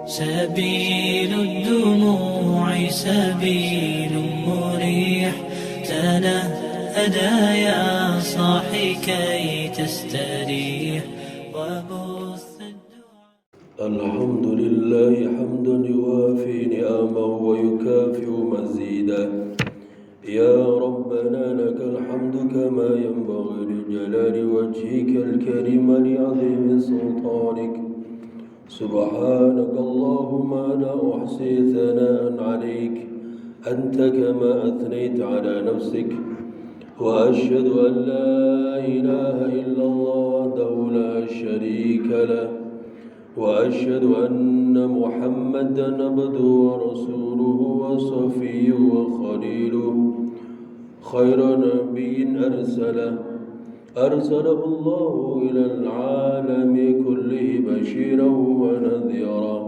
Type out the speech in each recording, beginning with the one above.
سبيل الدموع سبيل مريح، تنهدى يا صاحي كي تستريح وبث الحمد لله حمدا يوافي نعمه ويكافئ مزيدا. يا ربنا لك الحمد كما ينبغي لجلال وجهك الكريم لعظيم سلطانك. سبحانك اللهم لا أحصي ثناء عليك أنت كما أثنيت على نفسك. وأشهد أن لا إله إلا الله وحده لا شريك له، وأشهد أن محمدا عبده ورسوله وصفيه وخليله، خير نبي أرسله الله إلى العالم كله بشيرا ونذيرا.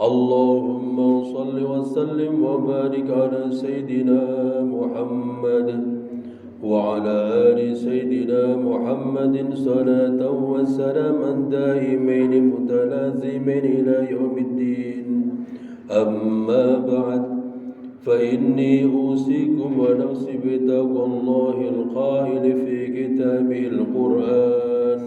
اللهم صل وسلم وبارك على سيدنا محمد وعلى آل سيدنا محمد صلاة وسلاما دائمين متلازمين إلى يوم الدين. أما بعد، فإني أوصيكم ونفسي بتقوى الله القائل في كتابه القرآن: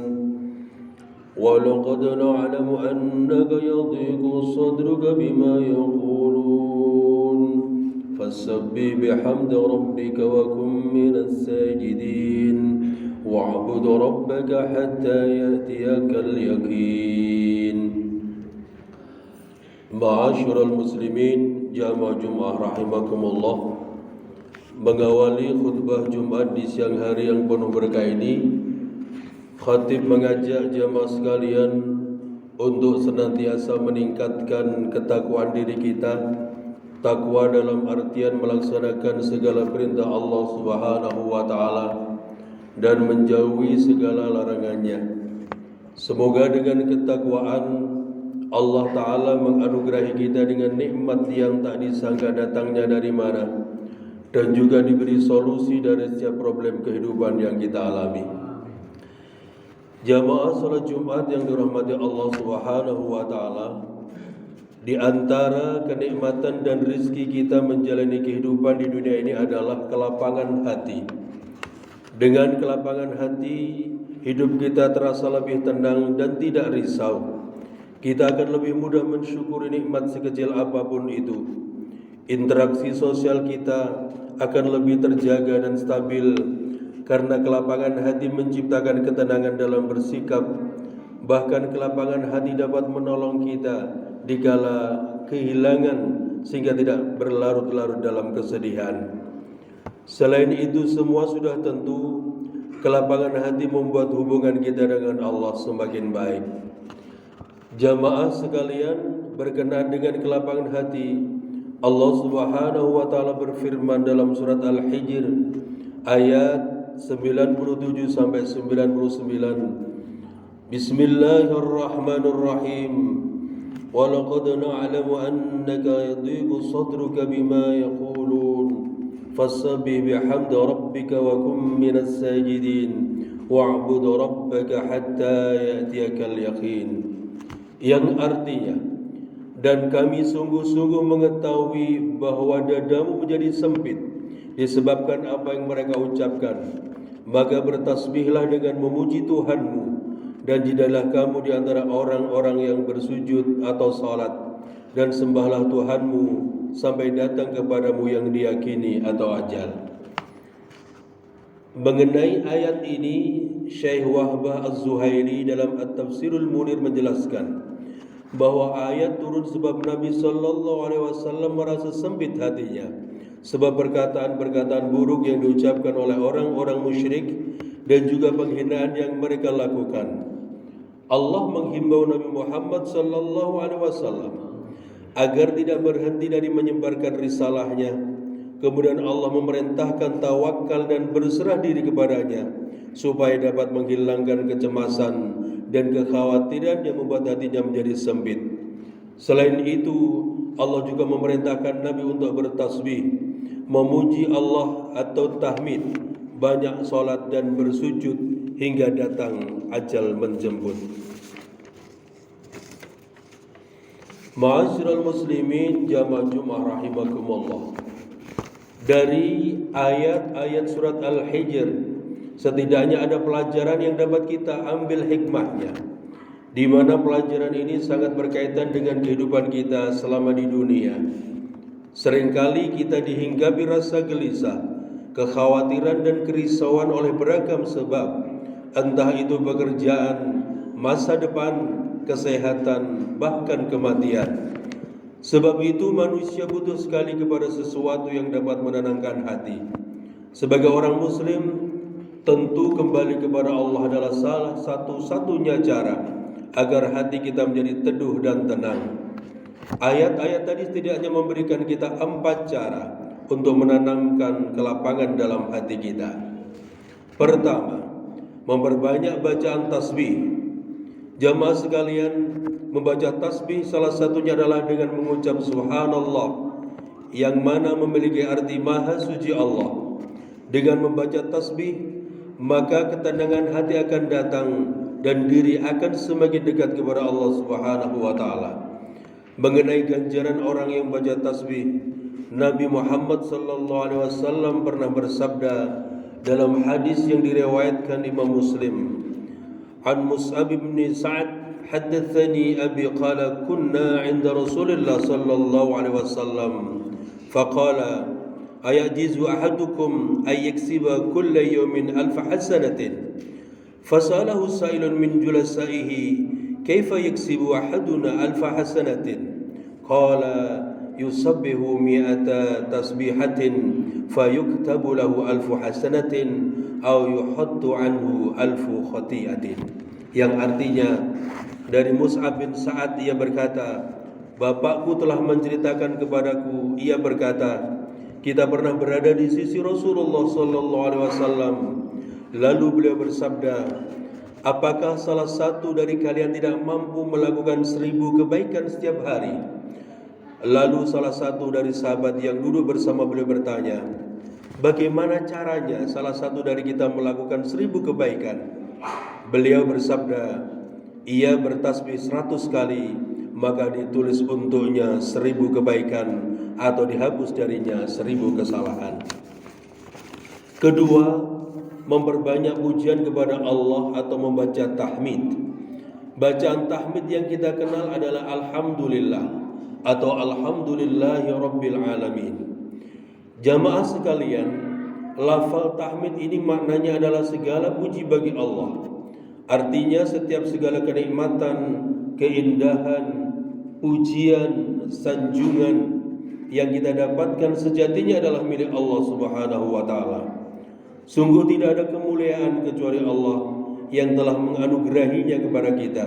ولقد نعلم أنك يضيق صدرك بما يقولون فسبح بحمد ربك وكن من الساجدين واعبد ربك حتى يأتيك اليقين. Ma'asyiral muslimin, jamaah Jumat rahimakumullah. Mengawali khutbah Jumat di siang hari yang penuh berkah ini, khatib mengajak jamaah sekalian untuk senantiasa meningkatkan ketakwaan diri kita. Takwa dalam artian melaksanakan segala perintah Allah Subhanahu wa taala dan menjauhi segala larangannya. Semoga dengan ketakwaan Allah Ta'ala menganugerahi kita dengan nikmat yang tak disangka datangnya dari mana, dan juga diberi solusi dari setiap problem kehidupan yang kita alami. Jamaah salat Jumat yang dirahmati Allah Subhanahu wa Ta'ala, di antara kenikmatan dan rizki kita menjalani kehidupan di dunia ini adalah kelapangan hati. Dengan kelapangan hati, hidup kita terasa lebih tenang dan tidak risau. Kita akan lebih mudah mensyukuri nikmat sekecil apapun itu. Interaksi sosial kita akan lebih terjaga dan stabil, karena kelapangan hati menciptakan ketenangan dalam bersikap. Bahkan kelapangan hati dapat menolong kita dikala kehilangan, sehingga tidak berlarut-larut dalam kesedihan. Selain itu semua sudah tentu, kelapangan hati membuat hubungan kita dengan Allah semakin baik. Jamaah sekalian, berkenaan dengan kelapangan hati, Allah Subhanahu wa taala berfirman dalam surat Al-Hijr ayat 97 sampai 99. Bismillahirrahmanirrahim. Walaqad na'lamu annaka yadhiqu sadruka bima yaqulun fasabbih bihamdi rabbika wa kum minas sajidin wa'bud rabbaka hatta ya'tiyakal yaqin. Yang artinya, dan kami sungguh-sungguh mengetahui bahwa dadamu menjadi sempit disebabkan apa yang mereka ucapkan. Maka bertasbihlah dengan memuji Tuhanmu, dan jadilah kamu di antara orang-orang yang bersujud atau salat, dan sembahlah Tuhanmu sampai datang kepadamu yang diyakini atau ajal. Mengenai ayat ini, Syekh Wahbah Az-Zuhairi dalam At-Tafsirul Munir menjelaskan bahwa ayat turun sebab Nabi sallallahu alaihi wasallam merasa sempit hatinya sebab perkataan-perkataan buruk yang diucapkan oleh orang-orang musyrik dan juga penghinaan yang mereka lakukan. Allah menghimbau Nabi Muhammad sallallahu alaihi wasallam agar tidak berhenti dari menyebarkan risalahnya. Kemudian Allah memerintahkan tawakal dan berserah diri kepadanya supaya dapat menghilangkan kecemasan dan kekhawatiran yang membuat hatinya menjadi sempit. Selain itu, Allah juga memerintahkan Nabi untuk bertasbih, memuji Allah atau tahmid, banyak salat dan bersujud hingga datang ajal menjemput. Ma'asyiral muslimin jamaah Jumat rahimakumullah. Dari ayat-ayat surat Al-Hijr setidaknya ada pelajaran yang dapat kita ambil hikmahnya, di mana pelajaran ini sangat berkaitan dengan kehidupan kita selama di dunia. Seringkali kita dihinggapi rasa gelisah, kekhawatiran dan kerisauan oleh beragam sebab, entah itu pekerjaan, masa depan, kesehatan, bahkan kematian. Sebab itu manusia butuh sekali kepada sesuatu yang dapat menenangkan hati. Sebagai orang muslim, tentu kembali kepada Allah adalah salah satu-satunya cara agar hati kita menjadi teduh dan tenang. Ayat-ayat tadi setidaknya memberikan kita 4 cara untuk menanamkan kelapangan dalam hati kita. Pertama, memperbanyak bacaan tasbih. Jamaah sekalian, membaca tasbih salah satunya adalah dengan mengucap subhanallah, yang mana memiliki arti maha suci Allah. Dengan membaca tasbih, maka ketenangan hati akan datang dan diri akan semakin dekat kepada Allah Subhanahu wa taala. Mengenai ganjaran orang yang membaca tasbih, Nabi Muhammad sallallahu alaihi wasallam pernah bersabda dalam hadis yang diriwayatkan Imam Muslim. An Mus'ab bin Sa'ad haddatsani abi qala kunna 'inda Rasulillah sallallahu alaihi wasallam faqala ayajizu ahadukum ay yaksiba kulla yawmin alf hasanatin fasalahu sa'ilun min julasaihi kaifa yaksibu ahaduna alf hasanatin qala yusabbihu mi'ata tasbihatin fayuktabu lahu alfu hasanatin aw yuhattu anhu alfu khati'atin. Yang artinya dari Mus'ab bin Sa'ad, ia berkata, bapakku telah menceritakan kepadaku, ia berkata, kita pernah berada di sisi Rasulullah sallallahu alaihi wasallam, lalu beliau bersabda, apakah salah satu dari kalian tidak mampu melakukan 1000 kebaikan setiap hari? Lalu salah satu dari sahabat yang duduk bersama beliau bertanya, bagaimana caranya salah satu dari kita melakukan 1000 kebaikan? Beliau bersabda, ia bertasbih 100 kali, maka ditulis untuknya 1000 kebaikan atau dihapus darinya 1000 kesalahan. Kedua, memperbanyak pujian kepada Allah atau membaca tahmid. Bacaan tahmid yang kita kenal adalah alhamdulillah atau alhamdulillahi rabbil alamin. Jamaah sekalian, lafal tahmid ini maknanya adalah segala puji bagi Allah. Artinya setiap segala kenikmatan, keindahan, pujian, sanjungan yang kita dapatkan sejatinya adalah milik Allah Subhanahu wa taala. Sungguh tidak ada kemuliaan kecuali Allah yang telah menganugerahinya kepada kita.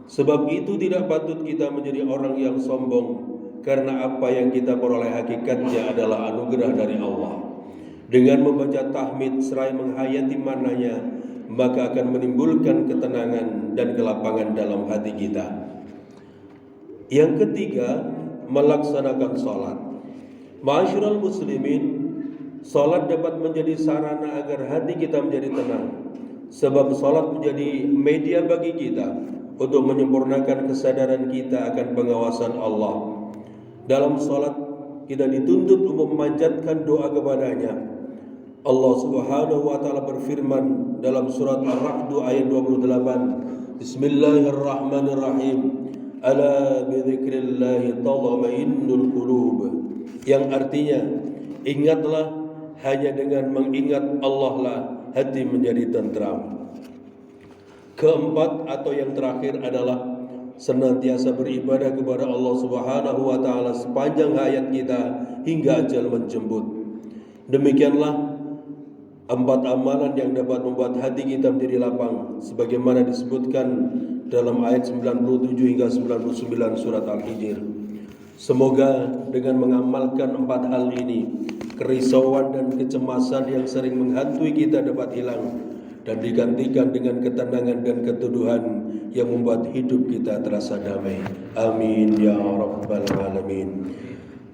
Sebab itu tidak patut kita menjadi orang yang sombong, karena apa yang kita peroleh hakikatnya adalah anugerah dari Allah. Dengan membaca tahmid seraya menghayati maknanya, maka akan menimbulkan ketenangan dan kelapangan dalam hati kita. Yang ketiga, melaksanakan salat. Ma'asyiral muslimin, salat dapat menjadi sarana agar hati kita menjadi tenang. Sebab salat menjadi media bagi kita untuk menyempurnakan kesadaran kita akan pengawasan Allah. Dalam salat kita dituntut untuk memanjatkan doa kepadanya. Allah Subhanahu wa taala berfirman dalam surat Ar-Ra'd ayat 28, Bismillahirrahmanirrahim. Ala bidzikrillahi tatma'innul qulub. Yang artinya, ingatlah, hanya dengan mengingat Allah lah hati menjadi tentram. Keempat atau yang terakhir adalah senantiasa beribadah kepada Allah Subhanahu wa taala sepanjang hayat kita hingga ajal menjemput. Demikianlah 4 amalan yang dapat membuat hati kita menjadi lapang, sebagaimana disebutkan dalam ayat 97 hingga 99 surat Al-Hijr. Semoga dengan mengamalkan 4 hal ini, kerisauan dan kecemasan yang sering menghantui kita dapat hilang dan digantikan dengan ketenangan dan keteduhan yang membuat hidup kita terasa damai. Amin ya rabbal alamin.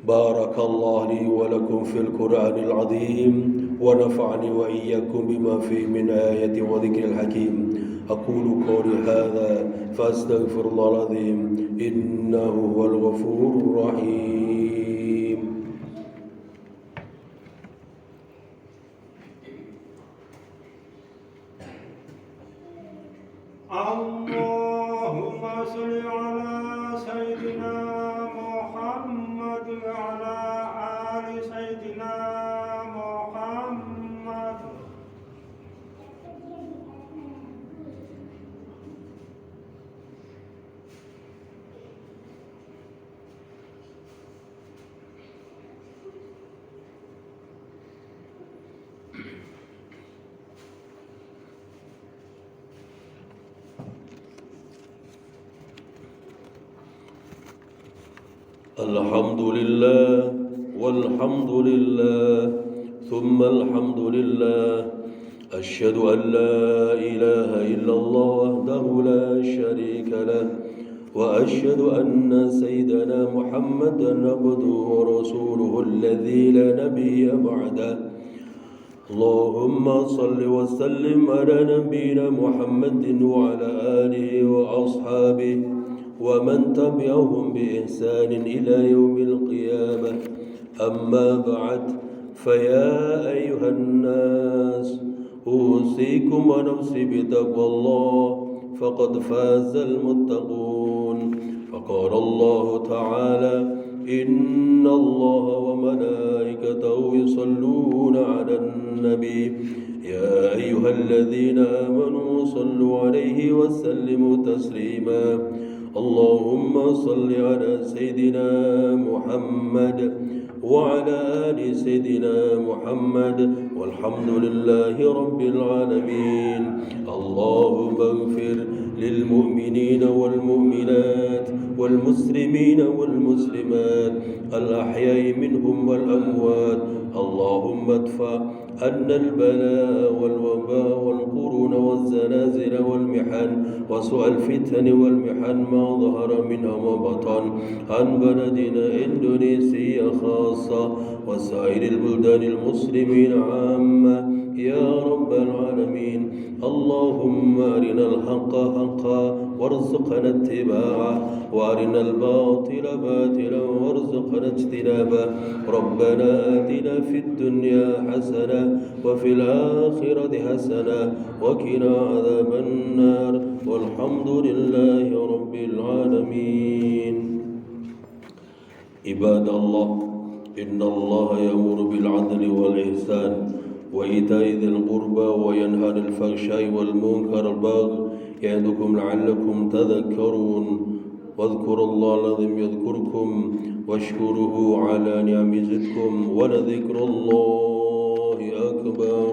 Barakallahu li wa lakum fil Qur'anil azim wa nafa'ani wa iyyakum bima fihi min ayati wa dzikril hakim. أقول قولي هذا فأستغفر الله العظيم إنه هو الغفور الرحيم. اللهم صل على سيدنا محمد وعلى آل سيدنا محمد. الحمد لله والحمد لله ثم الحمد لله أشهد أن لا إله إلا الله وحده لا شريك له وأشهد أن سيدنا محمدا عبده ورسوله الذي لا نبي بعده. اللهم صل وسلم على نبينا محمد وعلى آله وأصحابه ومن تبعهم بإحسان إلى يوم القيامة. أما بعد، فيا أيها الناس أوصيكم ونفسي بتقوى الله فقد فاز المتقون. فقال الله تعالى: إن الله وملائكته يصلون على النبي يا أيها الذين آمنوا صلوا عليه وسلموا تسليما. اللهم صل على سيدنا محمد وعلى آل سيدنا محمد والحمد لله رب العالمين. اللهم اغفر للمؤمنين والمؤمنات والمسلمين والمسلمات الأحياء منهم والأموات. اللهم ادفع عنا البلاء والوباء والقرون والزلازل والمحن وسوء الفتن والمحن ما ظهر منها وبطن عن بلدنا إندونيسيا خاصة وسائر البلدان المسلمين عامة يا رب العالمين. اللهم أرنا الحق حقا وارزقنا اتباعه وأرنا الباطل باطلا وارزقنا اجتنابه. ربنا آتنا في الدنيا حسنة وفي الآخرة حسنة وقنا عذاب النار والحمد لله رب العالمين. عباد الله، إن الله يأمر بالعدل والإحسان وإيتاء ذي القربى وينهى عن الفحشاء والمنكر والبغي يعظكم لعلكم تذكرون. واذكروا الله العظيم يذكركم واشكروه على نعمه يزدكم ولذكر الله أكبر.